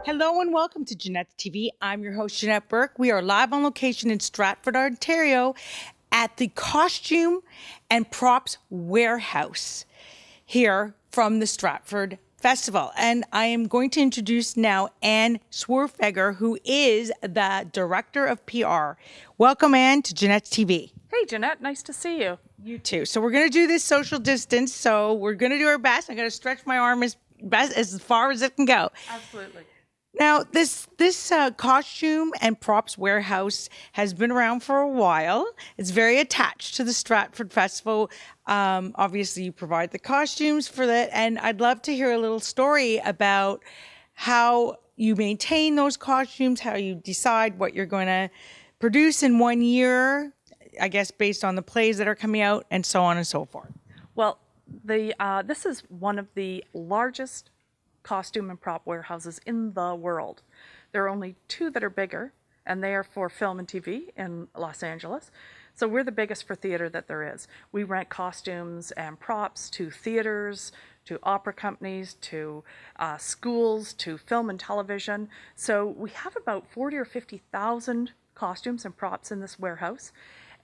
Hello and welcome to Janette's TV. I'm your host, Janette Burke. We are live on location in Stratford, Ontario at the Costume and Props Warehouse here from the Stratford Festival. And I am going to introduce now Anne Swerdfager, who is the Director of PR. Welcome, Anne, to Janette's TV. Hey, Janette, nice to see you. You too. So we're going to do this social distance. So we're going to do our best. I'm going to stretch my arm as far as it can go. Absolutely. Now, this costume and props warehouse has been around for a while. It's very attached to the Stratford Festival. Obviously, you provide the costumes for that, and I'd love to hear a little story about how you maintain those costumes, how you decide what you're going to produce in 1 year, I guess based on the plays that are coming out, and so on and so forth. Well, this is one of the largest costume and prop warehouses in the world. There are only two that are bigger, and they are for film and TV in Los Angeles. So we're the biggest for theater that there is. We rent costumes and props to theaters, to opera companies, to schools, to film and television. So we have about 40 or 50,000 costumes and props in this warehouse.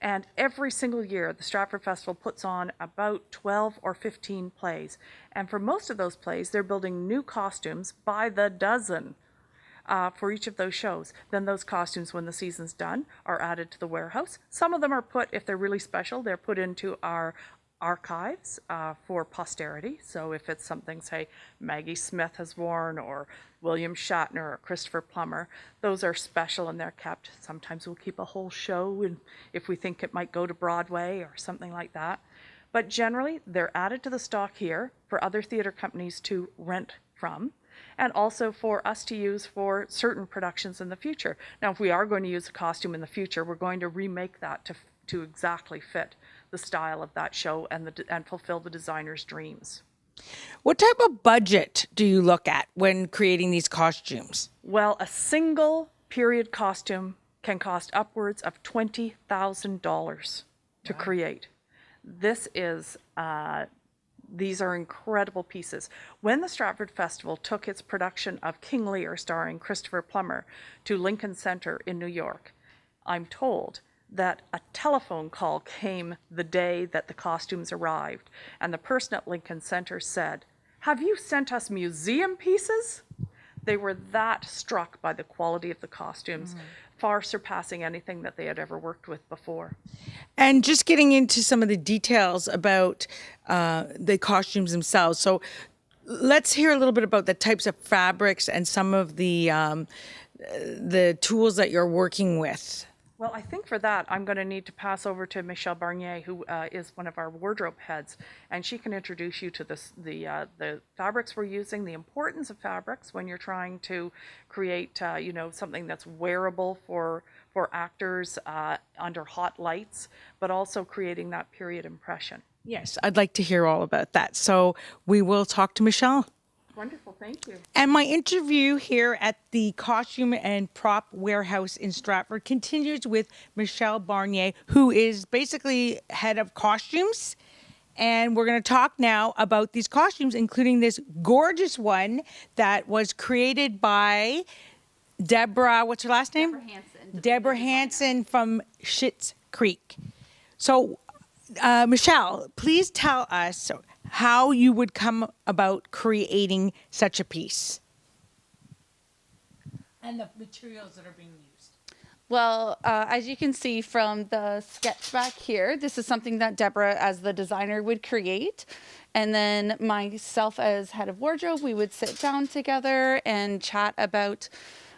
And every single year, the Stratford Festival puts on about 12 or 15 plays. And for most of those plays, they're building new costumes by the dozen for each of those shows. Then those costumes, when the season's done, are added to the warehouse. Some of them are put, if they're really special, they're put into our archives for posterity. So if it's something, say, Maggie Smith has worn, or William Shatner or Christopher Plummer, those are special and they're kept. Sometimes we'll keep a whole show and if we think it might go to Broadway or something like that. But generally, they're added to the stock here for other theater companies to rent from, and also for us to use for certain productions in the future. Now, if we are going to use a costume in the future, we're going to remake that to exactly fit the style of that show and fulfill the designer's dreams. What type of budget do you look at when creating these costumes? Well, a single period costume can cost upwards of $20,000 to create. These are incredible pieces. When the Stratford Festival took its production of King Lear, starring Christopher Plummer, to Lincoln Center in New York, I'm told that a telephone call came the day that the costumes arrived, and the person at Lincoln Center said, "Have you sent us museum pieces?" They were that struck by the quality of the costumes, far surpassing anything that they had ever worked with before. And just getting into some of the details about the costumes themselves. So let's hear a little bit about the types of fabrics and some of the tools that you're working with. Well, I think for that, I'm going to need to pass over to Michelle Barnier, who is one of our wardrobe heads, and she can introduce you to the fabrics we're using, the importance of fabrics when you're trying to create, something that's wearable for actors under hot lights, but also creating that period impression. Yes, I'd like to hear all about that. So we will talk to Michelle. Wonderful, thank you. And my interview here at the Costume and Prop Warehouse in Stratford continues with Michelle Barnier, who is basically head of costumes. And we're going to talk now about these costumes, including this gorgeous one that was created by Deborah, what's her last name? Deborah Hansen. Deborah Hansen from Schitt's Creek. So, Michelle, please tell us how you would come about creating such a piece and the materials that are being used. Well, as you can see from the sketch back here, this is something that Deborah, as the designer, would create. And then myself, as head of wardrobe, we would sit down together and chat about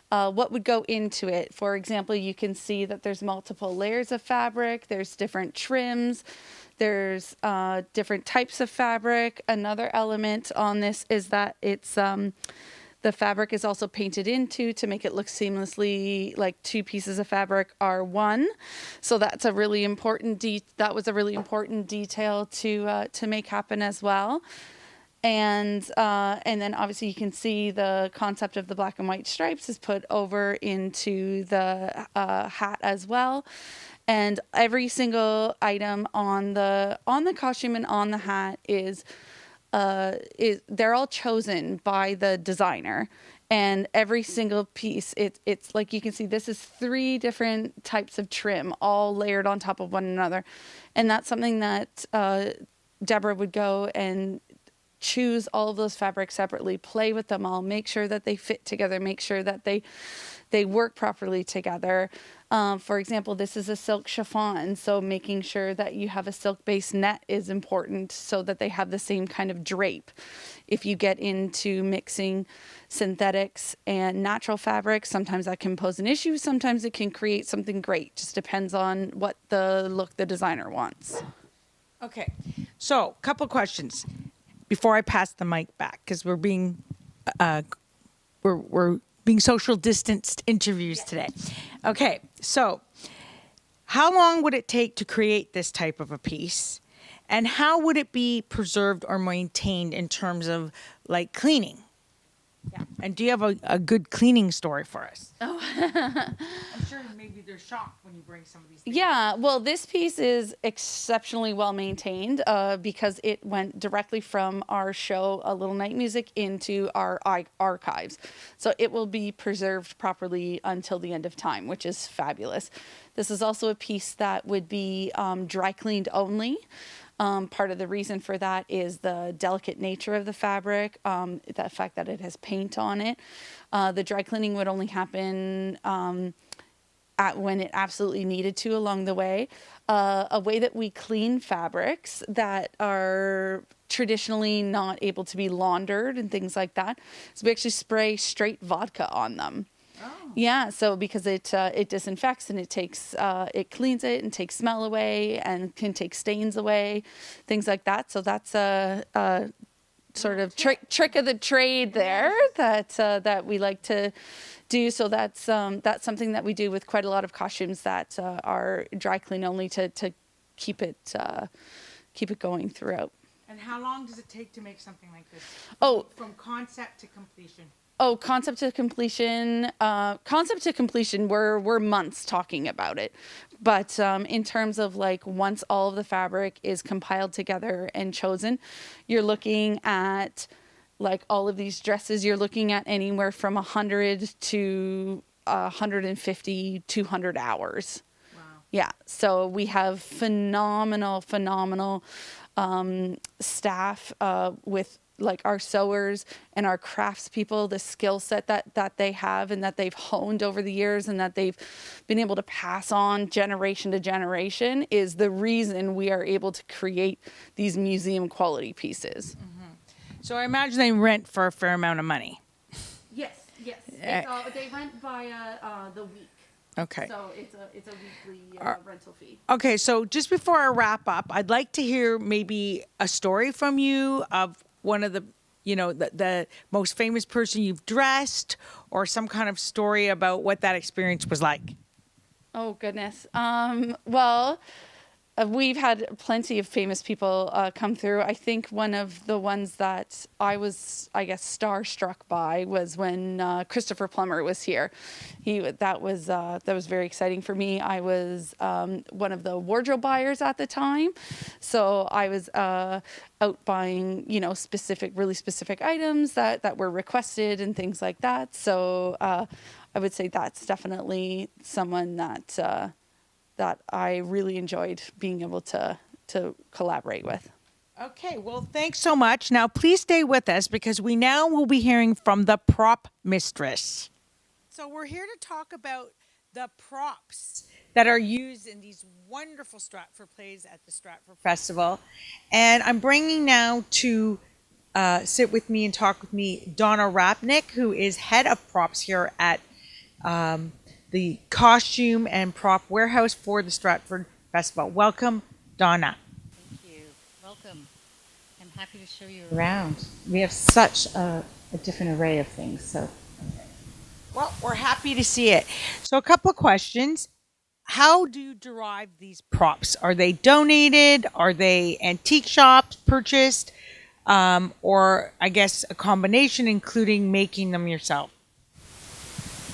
what would go into it. For example, you can see that there's multiple layers of fabric, there's different trims, there's different types of fabric. Another element on this is that it's the fabric is also painted into to make it look seamlessly like two pieces of fabric are one. So that's a really important that was a really important detail to make happen as well. And then obviously you can see the concept of the black and white stripes is put over into the hat as well. And every single item on the costume and on the hat is they're all chosen by the designer. And every single piece, it's like you can see, this is 3 different types of trim all layered on top of one another. And that's something that Deborah would go and choose all of those fabrics separately, play with them all, make sure that they fit together, make sure that they work properly together. For example, this is a silk chiffon, so making sure that you have a silk-based net is important so that they have the same kind of drape. If you get into mixing synthetics and natural fabrics, sometimes that can pose an issue, sometimes it can create something great. Just depends on what the look the designer wants. Okay, so a couple questions before I pass the mic back, because we're being social distanced interviews today. Okay, so how long would it take to create this type of a piece, and how would it be preserved or maintained in terms of like cleaning? Yeah. And do you have a good cleaning story for us? Oh. I'm sure maybe they're shocked when you bring some of these things. Yeah, well, this piece is exceptionally well maintained because it went directly from our show, A Little Night Music, into our archives. So it will be preserved properly until the end of time, which is fabulous. This is also a piece that would be dry cleaned only. Part of the reason for that is the delicate nature of the fabric, the fact that it has paint on it. The dry cleaning would only happen when it absolutely needed to along the way. A way that we clean fabrics that are traditionally not able to be laundered and things like that is we actually spray straight vodka on them. Oh. Yeah, so because it disinfects and it cleans it and takes smell away and can take stains away, things like that. So that's a sort of trick of the trade there that we like to do. So that's something that we do with quite a lot of costumes that are dry clean only to keep it going throughout. And how long does it take to make something like this? From concept to completion. Oh, concept to completion. We're months talking about it. But in terms of like once all of the fabric is compiled together and chosen, you're looking at like all of these dresses. You're looking at anywhere from 100 to 150, 200 hours. Wow. Yeah. So we have phenomenal staff with like our sewers and our craftspeople, the skill set that they have and that they've honed over the years and that they've been able to pass on generation to generation is the reason we are able to create these museum quality pieces. Mm-hmm. So I imagine they rent for a fair amount of money. Yes. They rent by the week. Okay. So it's a weekly rental fee. Okay, so just before I wrap up, I'd like to hear maybe a story from you of one of the most famous person you've dressed, or some kind of story about what that experience was like. Oh, goodness. Well, we've had plenty of famous people come through. I think one of the ones that I was, starstruck by was when Christopher Plummer was here. That was very exciting for me. I was one of the wardrobe buyers at the time, so I was out buying, really specific items that were requested and things like that. So I would say that's definitely someone that I really enjoyed being able to collaborate with. Okay, well, thanks so much. Now, please stay with us because we now will be hearing from the prop mistress. So we're here to talk about the props that are used in these wonderful Stratford plays at the Stratford Festival. And I'm bringing now to sit with me and talk with me Dona Hrabluk, who is head of props here at the Costume and Prop Warehouse for the Stratford Festival. Welcome, Dona. Thank you. Welcome. I'm happy to show you around. We have such a different array of things. So, well, we're happy to see it. So a couple of questions. How do you derive these props? Are they donated? Are they antique shops purchased? Or I guess a combination, including making them yourself?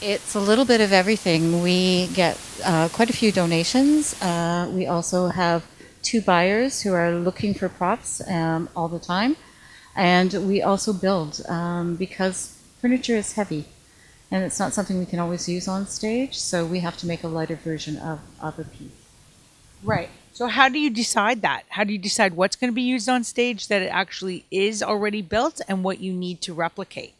It's a little bit of everything. We get quite a few donations. We also have two buyers who are looking for props all the time. And we also build because furniture is heavy and it's not something we can always use on stage. So we have to make a lighter version of a piece. Right. So how do you decide that? How do you decide what's going to be used on stage that it actually is already built and what you need to replicate?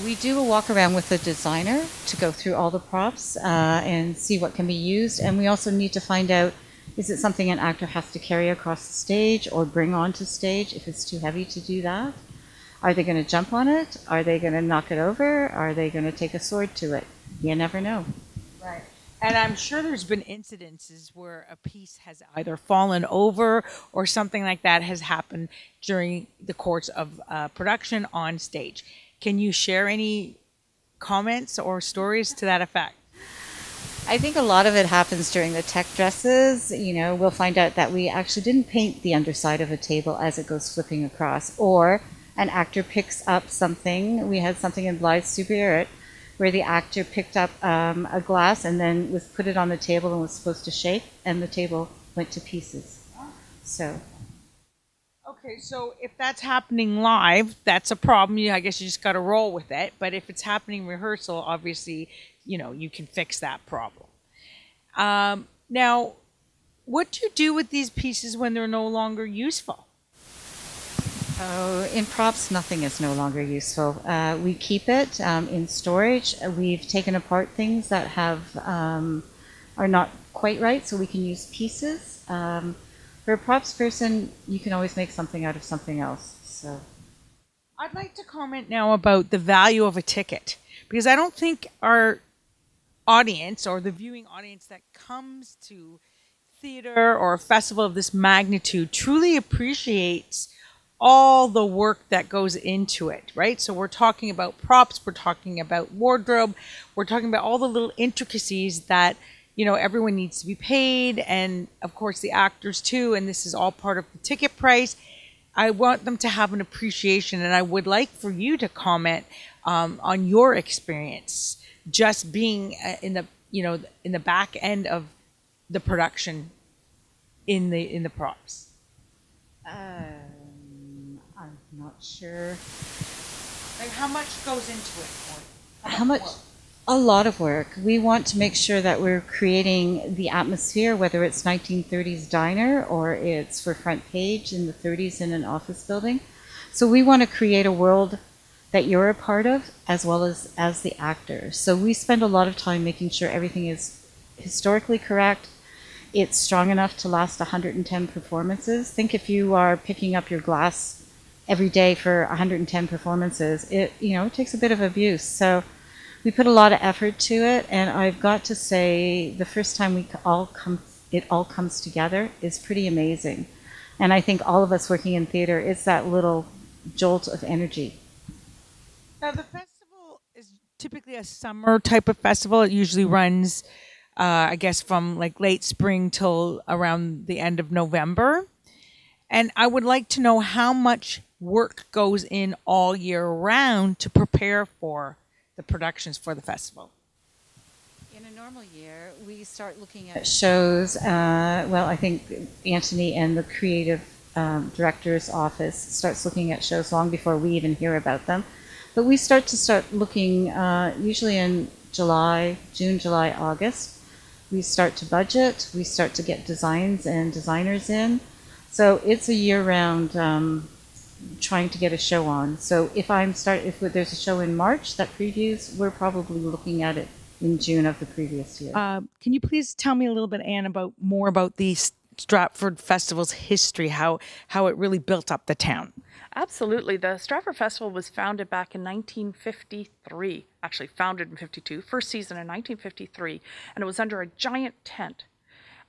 We do a walk around with the designer to go through all the props and see what can be used. And we also need to find out, is it something an actor has to carry across the stage or bring onto stage if it's too heavy to do that? Are they going to jump on it? Are they going to knock it over? Are they going to take a sword to it? You never know. Right. And I'm sure there's been incidences where a piece has either fallen over or something like that has happened during the course of production on stage. Can you share any comments or stories to that effect? I think a lot of it happens during the tech dresses. You know, we'll find out that we actually didn't paint the underside of a table as it goes flipping across, or an actor picks up something. We had something in Blythe Spirit where the actor picked up a glass and then put it on the table and was supposed to shake, and the table went to pieces. So. Okay, so if that's happening live, that's a problem. I guess you just got to roll with it. But if it's happening rehearsal, obviously, you can fix that problem. Now, what do you do with these pieces when they're no longer useful? Oh, in props, nothing is no longer useful. We keep it in storage. We've taken apart things that are not quite right, so we can use pieces. For a props person, you can always make something out of something else. So, I'd like to comment now about the value of a ticket, because I don't think our audience or the viewing audience that comes to theater or a festival of this magnitude truly appreciates all the work that goes into it, right? So we're talking about props, we're talking about wardrobe, we're talking about all the little intricacies that everyone needs to be paid, and of course the actors too, and this is all part of the ticket price. I want them to have an appreciation, and I would like for you to comment on your experience just being in the back end of the production in the props. I'm not sure. Like, how much goes into it? How much? A lot of work. We want to make sure that we're creating the atmosphere, whether it's 1930s diner or it's for front page in the 30s in an office building. So we want to create a world that you're a part of as well as the actor. So we spend a lot of time making sure everything is historically correct. It's strong enough to last 110 performances. Think if you are picking up your glass every day for 110 performances, it takes a bit of abuse. So we put a lot of effort to it, and I've got to say the first time it all comes together is pretty amazing. And I think all of us working in theater, it's that little jolt of energy. Now, the festival is typically a summer type of festival. It usually runs, I guess, from like late spring till around the end of November. And I would like to know how much work goes in all year round to prepare for the productions for the festival. In a normal year, we start looking at shows. I think Anthony and the creative director's office starts looking at shows long before we even hear about them. But we start looking usually in June, July, August. We start to budget. We start to get designs and designers in. So it's a year-round trying to get a show on. So if there's a show in March that previews, we're probably looking at it in June of the previous year. Can you please tell me a little bit, Anne, more about the Stratford Festival's history, how it really built up the town? Absolutely. The Stratford Festival was founded back in 1953, actually founded in 52, first season in 1953, and it was under a giant tent.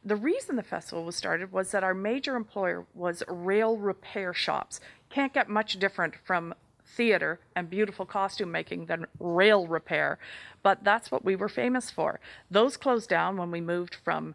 The reason the festival was started was that our major employer was rail repair shops. Can't get much different from theater and beautiful costume making than rail repair. but that's what we were famous for. Those closed down when we moved from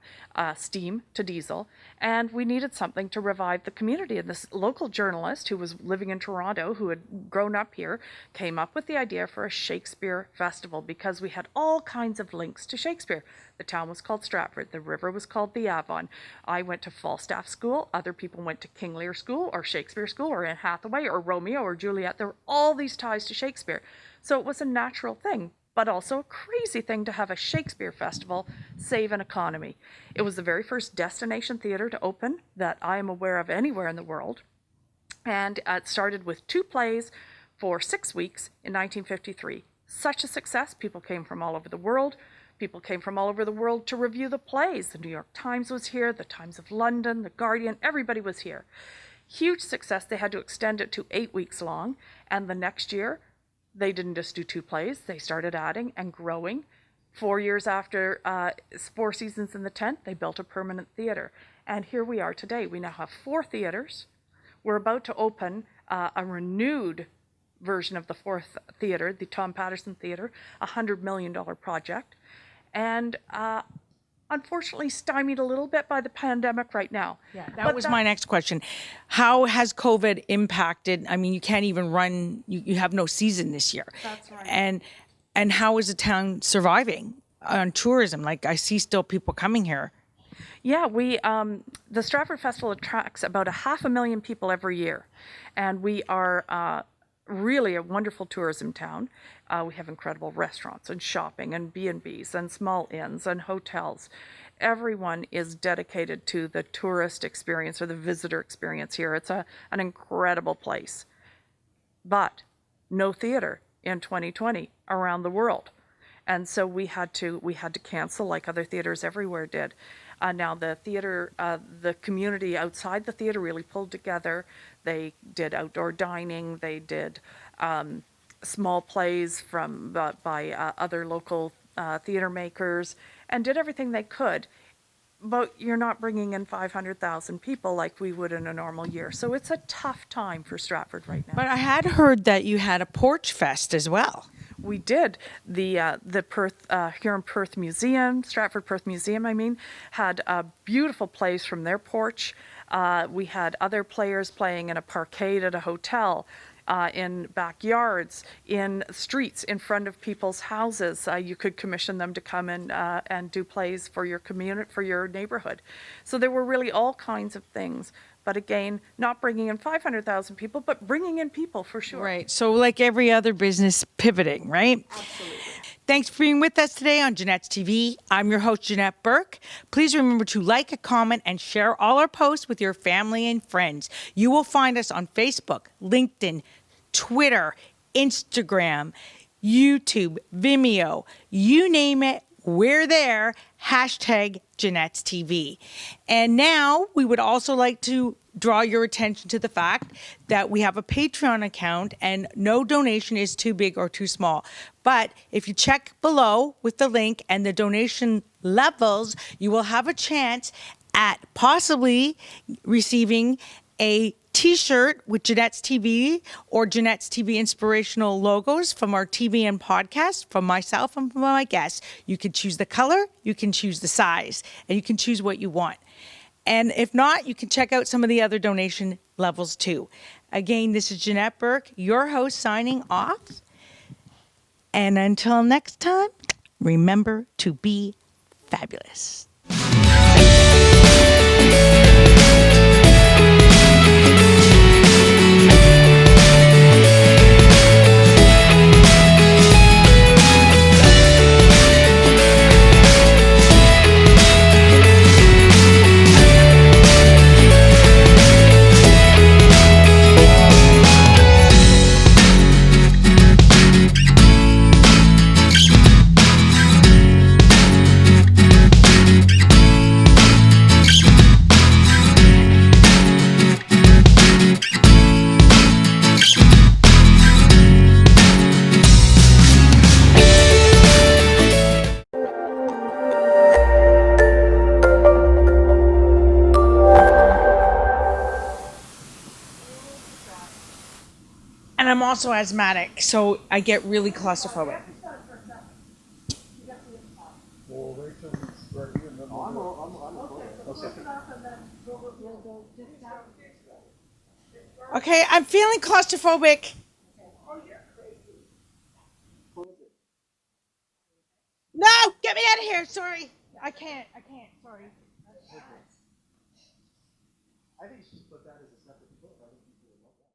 steam to diesel, and we needed something to revive the community. And this local journalist who was living in Toronto, who had grown up here, came up with the idea for a Shakespeare festival because we had all kinds of links to Shakespeare. The town was called Stratford. The river was called the Avon. I went to Falstaff School. Other people went to King Lear School or Shakespeare School or Anne Hathaway or Romeo or Juliet. There were all these ties to Shakespeare. So it was a natural thing, but also a crazy thing to have a Shakespeare festival save an economy. It was the very first destination theater to open that I am aware of anywhere in the world. And it started with 2 plays for 6 weeks in 1953. Such a success. People came from all over the world. People came from all over the world to review the plays. The New York Times was here, the Times of London, the Guardian, everybody was here. Huge success. They had to extend it to 8 weeks long. And the next year, they didn't just do 2 plays. They started adding and growing. 4 years after 4 seasons in the tent, they built a permanent theater. And here we are today. We now have 4 theaters. We're about to open a renewed version of the 4th theater, the Tom Patterson Theater, a $100 million project. And unfortunately stymied a little bit by the pandemic right now. Yeah, that was my next question. How has COVID impacted? I mean, you can't even run, you have no season this year. That's right. And how is the town surviving on tourism? Like, I see still people coming here. Yeah, the Stratford Festival attracts about 500,000 people every year. And we are really a wonderful tourism town. We have incredible restaurants and shopping and B&Bs and small inns and hotels. Everyone is dedicated to the tourist experience or the visitor experience here. It's an incredible place. But no theater in 2020 around the world. And so we had to cancel like other theaters everywhere did. Now the theater, the community outside the theater really pulled together. They did outdoor dining. They did small plays by other local theater makers, and did everything they could. But you're not bringing in 500,000 people like we would in a normal year. So it's a tough time for Stratford right now. But I had heard that you had a porch fest as well. We did. The Perth Huron Perth Museum, Stratford Perth Museum, had beautiful plays from their porch. We had other players playing in a parkade at a hotel, in backyards, in streets, in front of people's houses. You could commission them to come in and do plays for your community, for your neighborhood. So there were really all kinds of things. But again, not bringing in 500,000 people, but bringing in people for sure. Right. So like every other business, pivoting, right? Absolutely. Thanks for being with us today on Janette's TV. I'm your host, Janette Burke. Please remember to like, comment, and share all our posts with your family and friends. You will find us on Facebook, LinkedIn, Twitter, Instagram, YouTube, Vimeo, you name it. We're there, hashtag Janette's TV. And now we would also like to draw your attention to the fact that we have a Patreon account and no donation is too big or too small. But if you check below with the link and the donation levels, you will have a chance at possibly receiving a T-shirt with Janette's TV or Janette's TV inspirational logos from our TV and podcast, from myself and from my guests. You can choose the color, you can choose the size, and you can choose what you want. And if not, you can check out some of the other donation levels too. Again, this is Janette Burke, your host, signing off. And until next time, remember to be fabulous. And I'm also asthmatic, so I get really claustrophobic. Okay, I'm feeling claustrophobic. No, get me out of here. Sorry. I can't. Sorry. I think you should put that as a